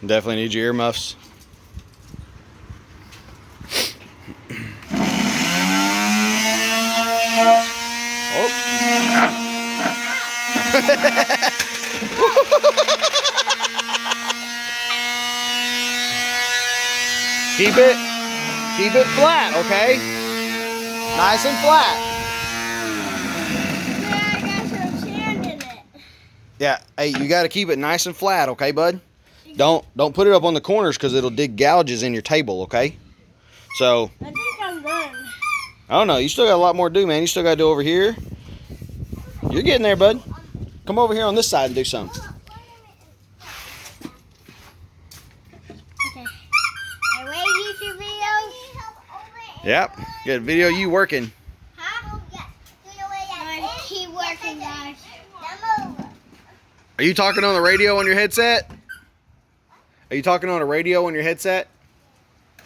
Definitely need your earmuffs. Oh. Keep it flat, okay? Nice and flat. Yeah, I got some sand in it. Yeah, hey, you got to keep it nice and flat, okay, bud? Don't put it up on the corners because it'll dig gouges in your table, okay? So, I think I'm done. I don't know. You still got a lot more to do, man. You still got to do over here. You're getting there, bud. Come over here on this side and do something. Okay. I wait YouTube videos. Yep. Good video you working. Huh? I keep working, guys. Are you talking on the radio on your headset? Are you talking on a radio on your headset?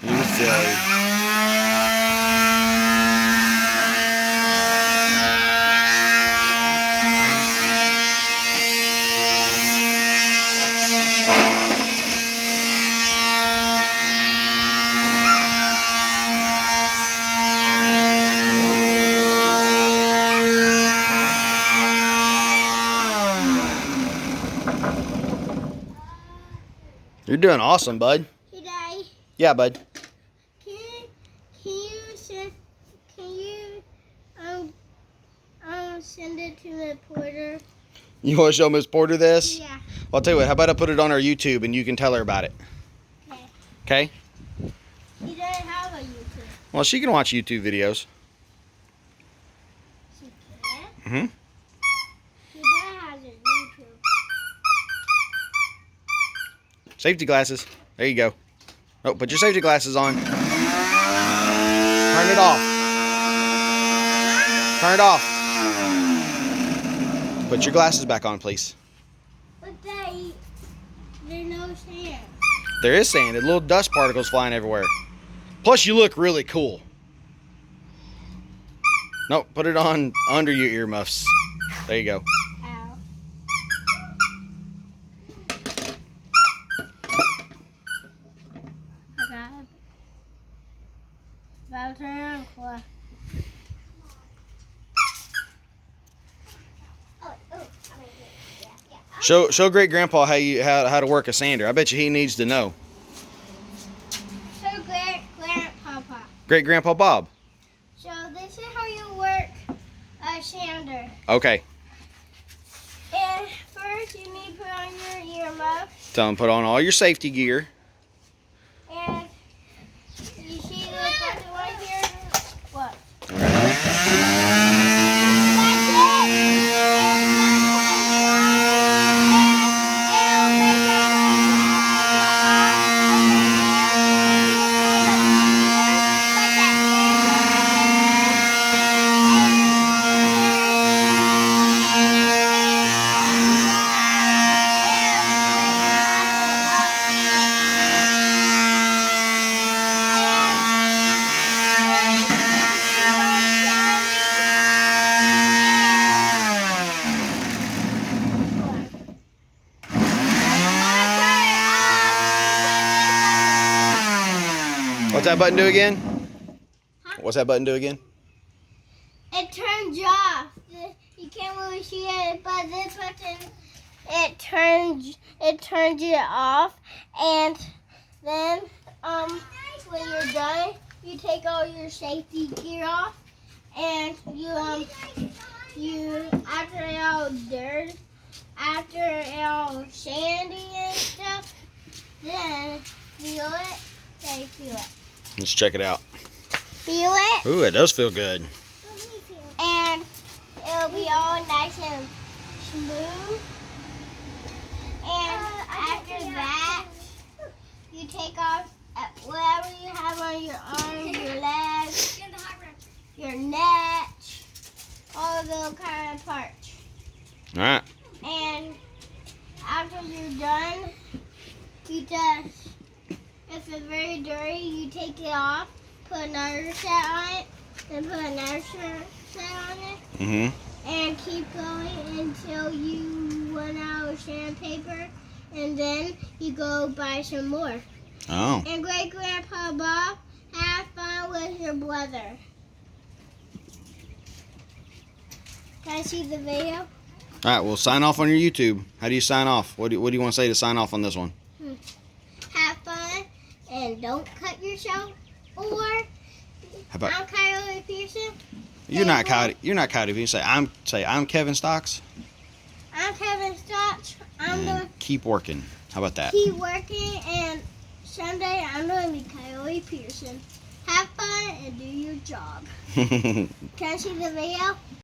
You silly. You're doing awesome, bud. Hey, Daddy. Yeah, bud. Can you send it to the porter? You want to show Miss Porter this? Yeah. Well, I'll tell you what. How about I put it on our YouTube and you can tell her about it? Okay. Okay? He doesn't have a YouTube. Well, she can watch YouTube videos. She can? Mm-hmm. He doesn't have a YouTube. Safety glasses. There you go. Oh, put your safety glasses on. Turn it off. Turn it off. Put your glasses back on, please. But Daddy, there's no sand. There is sand. There's little dust particles flying everywhere. Plus, you look really cool. No, put it on under your earmuffs. There you go. Ow. I got it. About to turn on for. Show Great Grandpa how to work a sander. I bet you he needs to know. So Grandpapa. Great Grandpa Bob. So this is how you work a sander. Okay. And first you need to put on your earmuffs. Tell him put on all your safety gear. And you see this button right here? What? What's that button do again? Huh? What's that button do again? It turns off. You can't really see it, but this button, it turns it off. And then when you're done, you take all your safety gear off, and you after it all dirt, after it all sandy and stuff, then feel it. Say feel it. Let's check it out. Feel it. Ooh, it does feel good. And it'll be all nice and smooth. And after that, you take off whatever you have on your arms, your legs, your neck, all those kind of parts. All right. And after you're done, you just, if it's very dirty, you take it off, put another set on it, then put another set on it, Mm-hmm. and keep going until you run out of sandpaper, and then you go buy some more. Oh. And Great Grandpa Bob, have fun with your brother. Can I see the video? All right, well, sign off on your YouTube. How do you sign off? What do you want to say to sign off on this one? Have fun and don't cut yourself. Or How about I'm Kylie Pearson. you're not Cody? You're not Cody. You say I'm Kevin Stocks. I'm Kevin Stotch. I'm And gonna keep working. How about that? keep working, and someday I'm gonna be Kylie Pearson. Have fun and do your job. Can I see the video?